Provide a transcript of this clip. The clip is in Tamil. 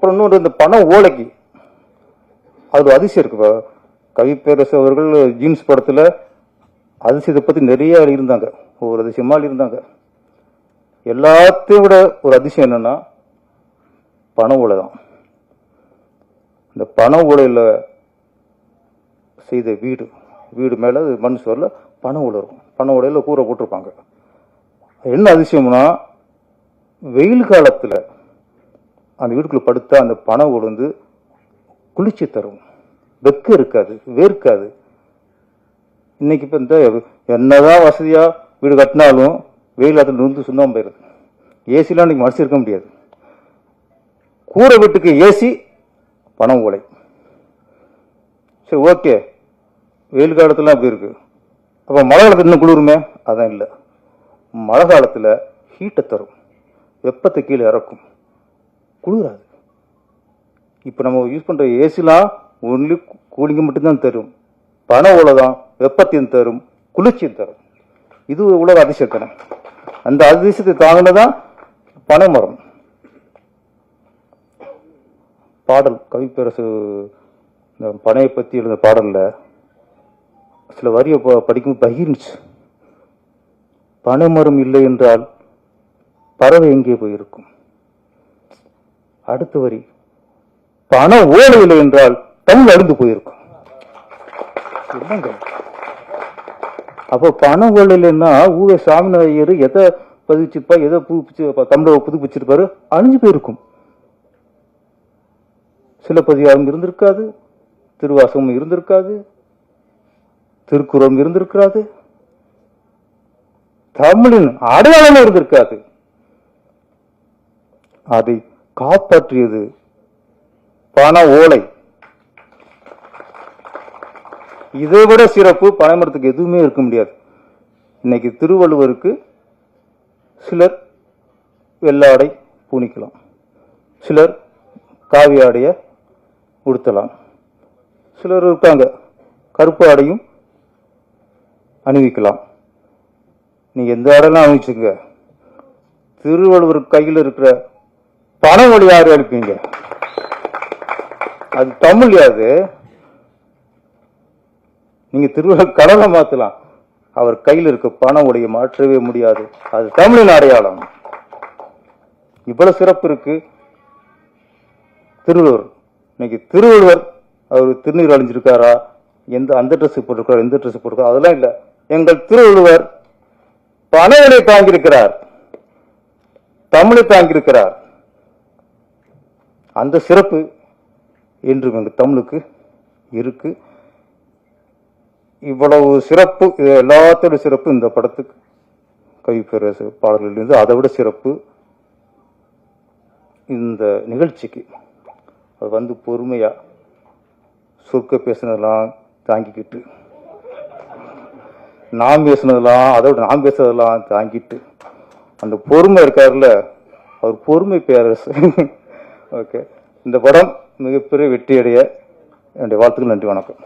அப்புறம் இன்னொரு இந்த பண ஓலைக்கு அது ஒரு அதிசயம் இருக்கு. கவிப்பேரசு அவர்கள் ஜீன்ஸ் படத்துல அதிசயத்தை பத்தி நிறைய இருந்தாங்க, ஒரு அதிசயமா இருந்தாங்க. எல்லாத்தையும் விட ஒரு அதிசயம் என்னன்னா பண ஓலை தான். இந்த பண ஓலையில செய்த வீடு, வீடு மேல மண் சுவர்ல பண ஓலை இருக்கும். பண ஓலையில கூரை போட்டிருப்பாங்க. என்ன அதிசயம்னா வெயில் காலத்துல அந்த வீட்டுக்குள்ள படுத்தா அந்த பண ஓலை வந்து குளிர்ச்சி தரும், வெக்க இருக்காது, வேர்க்காது. இன்னைக்கு இப்ப இந்த என்னதான் வசதியா வீடு கட்டினாலும் வெயில் காலத்துல நுந்து சுண்ணாம போயிருது. ஏசிலாம் இன்னைக்கு மனசு இருக்க முடியாது. கூரை வீட்டுக்கு ஏசி பண ஓலை. சரி, ஓகே, வெயில் காலத்துல அப்படி இருக்கு. அப்ப மழை காலத்துல இன்னும் குளிருமே? அதான் இல்லை. மழை காலத்துல ஹீட்டை தரும், வெப்பத்தை கீழே இறக்கும், குளிராது. இப்ப நம்ம யூஸ் பண்ற ஏசிலாம் ஒன்லி கூலிங் மட்டும்தான் தரும். பண ஓலை தான் வெப்பத்தையும் தரும், குளிர்ச்சியும் தரும். இது உலக அதிசயத்தனை. அந்த அதிசயத்தை தாங்கினதான் பனைமரம். பாடல் கவிப்பேரசு இந்த பனையை பத்தி எழுந்த பாடல்ல சில வரிய படிக்கும் பகிர்ந்துச்சு. பனைமரம் இல்லை என்றால் பறவை எங்கே போயிருக்கும். அடுத்த வரி, பண ஓலை இல்லை என்றால் தமிழ் அழிந்து போயிருக்கும். அப்போ பண ஓலை இல்லைன்னா ஊவே சாமிநாயர் எதை பதிச்சுப்பா, எதை புதுப்பிச்சு தமிழை புதுப்பிச்சிருப்பாரு, அழிஞ்சு போயிருக்கும். சிலப்பதிகாரம் இருந்திருக்காது, திருவாசகம் இருந்திருக்காது, திருக்குறள் இருந்திருக்காது, தமிழின் அடையாளம் இருந்திருக்காது. அதை காப்பாற்றியது பண ஓலை. இதை விட சிறப்பு பனைமரத்துக்கு எதுவுமே இருக்க முடியாது. இன்னைக்கு திருவள்ளுவருக்கு சிலர் வெள்ளாடை பூணிக்கலாம், சிலர் காவி ஆடைய உடுத்தலாம், சிலர் இருக்காங்க கருப்பு ஆடையும் அணிவிக்கலாம். நீங்க எந்த ஆடையெல்லாம் அணிவிச்சுங்க, திருவள்ளுவர் கையில் இருக்கிற பண ஓலை யாரு அளிப்பீங்க? அது தமிழ் யாது. நீங்க திருவள்ளுவர் கடலை மாத்தலாம், அவர் கையில் இருக்க பண ஓலையை மாற்றவே முடியாது. அது தமிழின் அடையாளம். இவ்வளவு சிறப்பு இருக்கு திருவள்ளுவர். இன்னைக்கு திருவள்ளுவர் அவர் திருநீர் அழிஞ்சிருக்காரா, எந்த அந்த ட்ரெஸ் போட்டிருக்காரு, எந்த ட்ரெஸ் போட்டிருக்காரு, அதெல்லாம் இல்ல. எங்கள் திருவள்ளுவர் பண ஓலை தாங்கியிருக்கிறார், தமிழை தாங்கியிருக்கிறார். அந்த சிறப்பு என்றும் எங்க தமிழுக்கு இருக்கு. இவ்வளவு சிறப்பு, எல்லாத்தோட சிறப்பு இந்த படத்துக்கு கவிப்பேரசு பாடல்கள் இருந்து அதை விட சிறப்பு இந்த நிகழ்ச்சிக்கு. அது வந்து பொறுமையா சொற்க பேசுனதெல்லாம் தாங்கிக்கிட்டு, நாம் பேசுனதெல்லாம் அதோட நாம் பேசுனதெல்லாம் தாங்கிட்டு, அந்த பொறுமை இருக்காருல்ல, அவர் பொறுமை பேரரசு. ஓகே, இந்த படம் மிகப்பெரிய வெற்றி அடைய என்னுடைய வாழ்த்துக்கள். நன்றி, வணக்கம்.